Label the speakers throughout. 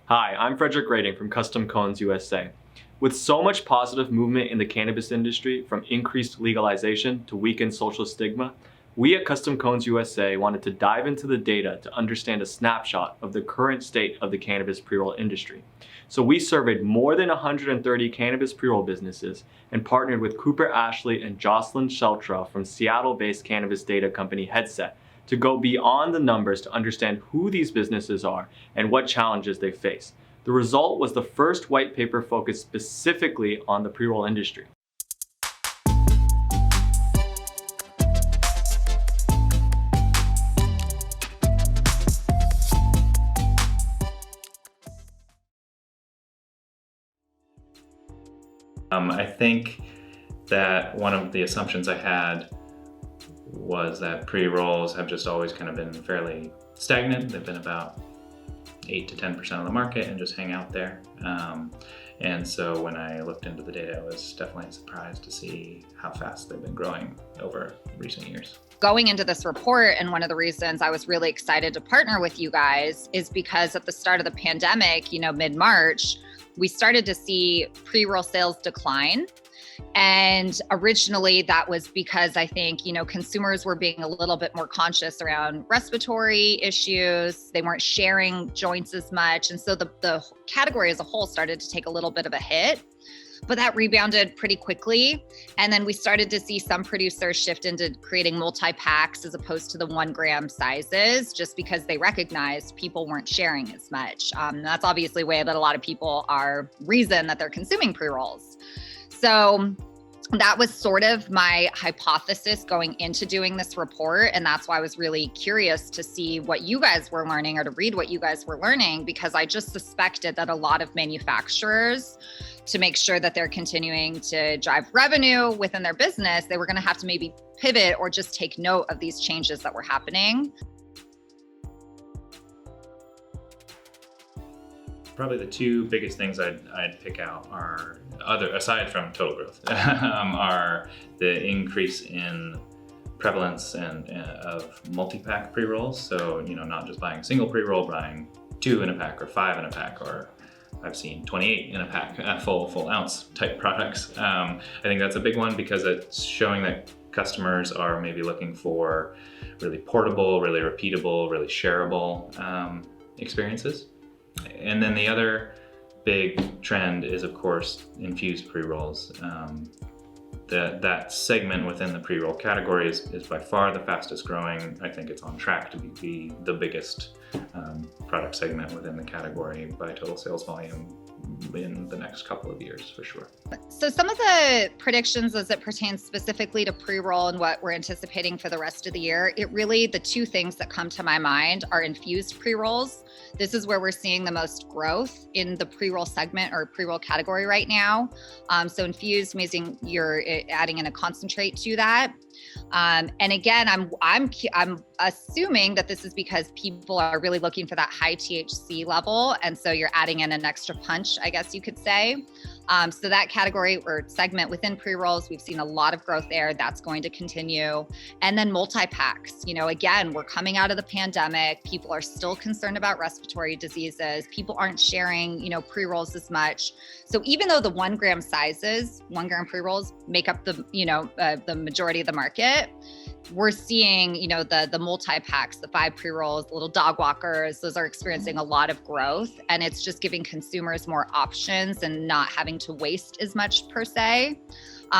Speaker 1: Hi, I'm Frederick Rading from Custom Cones USA. With so much positive movement in the cannabis industry, from increased legalization to weakened social stigma, we at Custom Cones USA wanted to dive into the data to understand a snapshot of the current state of the cannabis pre-roll industry. So we surveyed more than 130 cannabis pre-roll businesses and partnered with Cooper and Jocelyn Sheltraw from Seattle-based cannabis data company Headset to go beyond the numbers to understand who these businesses are and what challenges they face. The result was the first white paper focused specifically on the pre-roll industry.
Speaker 2: I think that one of the assumptions I had was that pre-rolls have just always kind of been fairly stagnant. They've been about 8 to 10% of the market and just hang out there. And so when I looked into the data, I was definitely surprised to see how fast they've been growing over recent years.
Speaker 3: Going into this report, and one of the reasons I was really excited to partner with you guys is because at the start of the pandemic, mid-March, we started to see pre-roll sales decline. And originally that was because I think, consumers were being a little bit more conscious around respiratory issues. They weren't sharing joints as much. And so the category as a whole started to take a little bit of a hit, but that rebounded pretty quickly. And then we started to see some producers shift into creating multi-packs as opposed to the 1 gram sizes, just because they recognized people weren't sharing as much. That's obviously a way that a lot of people reason that they're consuming pre-rolls. So that was sort of my hypothesis going into doing this report. And that's why I was really curious to see what you guys were learning or to read what you guys were learning, because I just suspected that a lot of manufacturers, to make sure that they're continuing to drive revenue within their business, they were going to have to maybe pivot or just take note of these changes that were happening.
Speaker 2: Probably the two biggest things I'd pick out are, aside from total growth, are the increase in prevalence and of multi-pack pre-rolls. So, not just buying a single pre-roll, buying 2 in a pack or 5 in a pack, or I've seen 28 in a pack, full ounce type products. I think that's a big one because it's showing that customers are maybe looking for really portable, really repeatable, really shareable experiences. And then the other big trend is, of course, infused pre-rolls. That segment within the pre-roll category is by far the fastest growing. I think it's on track to be the biggest product segment within the category by total sales volume in the next couple of years, for sure.
Speaker 3: So some of the predictions as it pertains specifically to pre-roll and what we're anticipating for the rest of the year, the two things that come to my mind are infused pre-rolls. This is where we're seeing the most growth in the pre-roll segment or pre-roll category right now. So infused means you're adding in a concentrate to that. And again, I'm assuming that this is because people are really looking for that high THC level. And so you're adding in an extra punch, I guess you could say. So that category or segment within pre-rolls, we've seen a lot of growth there. That's going to continue. And then multi-packs, again, we're coming out of the pandemic. People are still concerned about respiratory diseases. People aren't sharing, pre-rolls as much. So even though the 1 gram sizes, 1 gram pre-rolls make up the majority of the market, we're seeing, the multi-packs, the 5 pre-rolls, the little dog walkers, those are experiencing a lot of growth. And it's just giving consumers more options and not having to waste as much per se.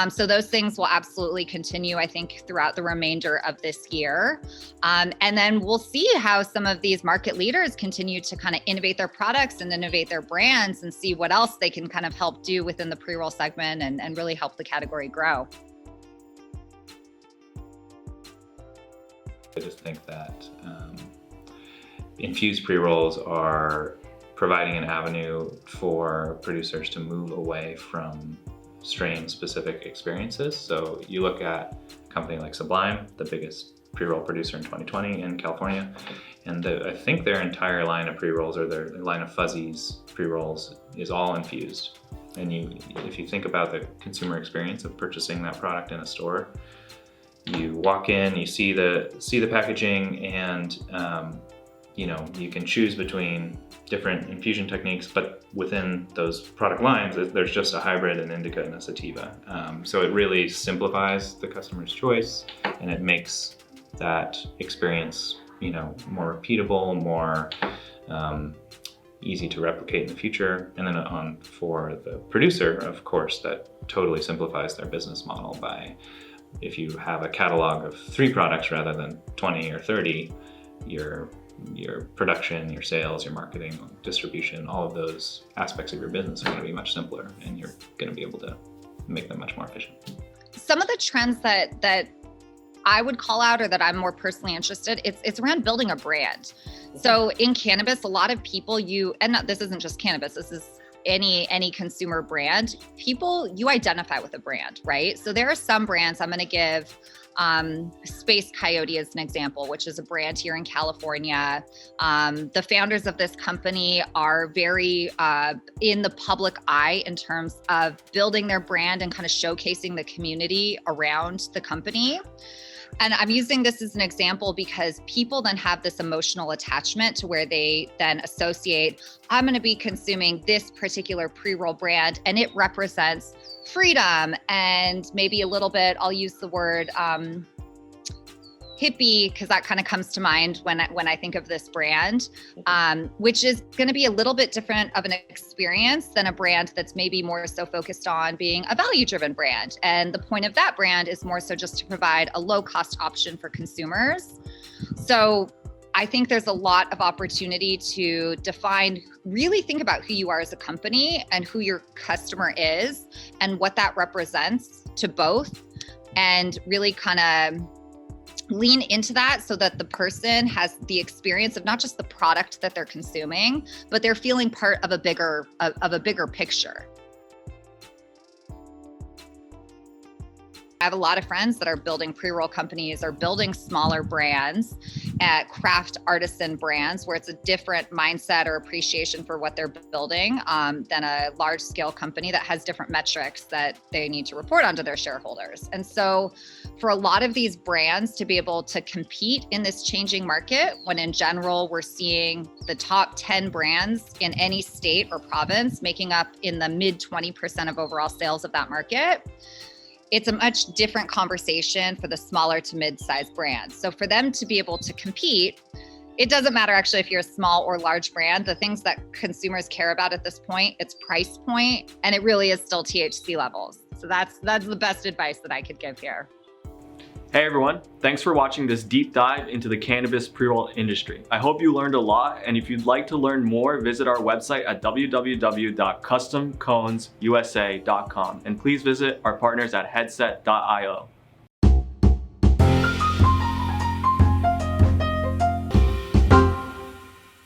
Speaker 3: So those things will absolutely continue, I think, throughout the remainder of this year. And then we'll see how some of these market leaders continue to kind of innovate their products and innovate their brands and see what else they can kind of help do within the pre-roll segment and really help the category grow.
Speaker 2: I just think that infused pre-rolls are providing an avenue for producers to move away from strain-specific experiences. So you look at a company like Sublime, the biggest pre-roll producer in 2020 in California, and I think their entire line of pre-rolls or their line of fuzzies pre-rolls is all infused. And if you think about the consumer experience of purchasing that product in a store, you walk in, you see the packaging, and you can choose between different infusion techniques, but within those product lines, there's just a hybrid, an indica, and a sativa. So it really simplifies the customer's choice, and it makes that experience, more repeatable, more easy to replicate in the future. And then for the producer, of course, that totally simplifies their business model by, if you have a catalog of 3 products rather than 20 or 30, your production, your sales, your marketing, distribution, all of those aspects of your business are going to be much simpler, and you're going to be able to make them much more efficient.
Speaker 3: Some of the trends that I would call out, or that I'm more personally interested, it's around building a brand. So in cannabis, a lot of people this isn't just cannabis, this is any consumer brand, you identify with a brand, right? So there are some brands, I'm going to give Space Coyote as an example, which is a brand here in California. The founders of this company are very in the public eye in terms of building their brand and kind of showcasing the community around the company. And I'm using this as an example because people then have this emotional attachment to where they then associate, I'm going to be consuming this particular pre-roll brand, and it represents freedom and maybe a little bit, I'll use the word hippie, because that kind of comes to mind when I think of this brand, which is going to be a little bit different of an experience than a brand that's maybe more so focused on being a value-driven brand. And the point of that brand is more so just to provide a low-cost option for consumers. So I think there's a lot of opportunity to really think about who you are as a company and who your customer is and what that represents to both, and really kind of lean into that so that the person has the experience of not just the product that they're consuming, but they're feeling part of a bigger picture. I have a lot of friends that are building pre-roll companies or building smaller brands, craft artisan brands, where it's a different mindset or appreciation for what they're building than a large scale company that has different metrics that they need to report onto their shareholders. And so for a lot of these brands to be able to compete in this changing market, when in general we're seeing the top 10 brands in any state or province making up in the mid 20% of overall sales of that market, it's a much different conversation for the smaller to mid-sized brands. So for them to be able to compete, it doesn't matter actually if you're a small or large brand. The things that consumers care about at this point, it's price point, and it really is still THC levels. So that's the best advice that I could give here.
Speaker 1: Hey everyone, thanks for watching this deep dive into the cannabis pre-roll industry. I hope you learned a lot, and if you'd like to learn more, visit our website at www.customconesusa.com, and please visit our partners at headset.io.